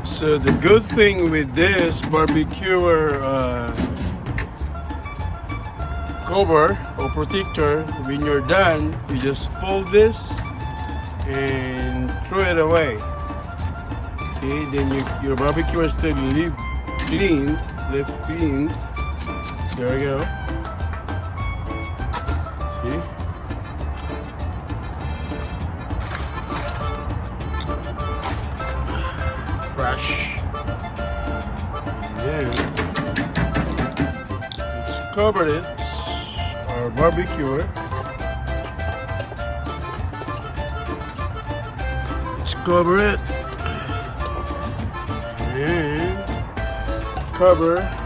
So the good thing with this barbecuer cover or protector, when you're done, you just fold this and throw it away. See, then your barbecue is still left clean. There we go. See? Fresh. And then let's cover it. Our barbecue. Let's cover it. And cover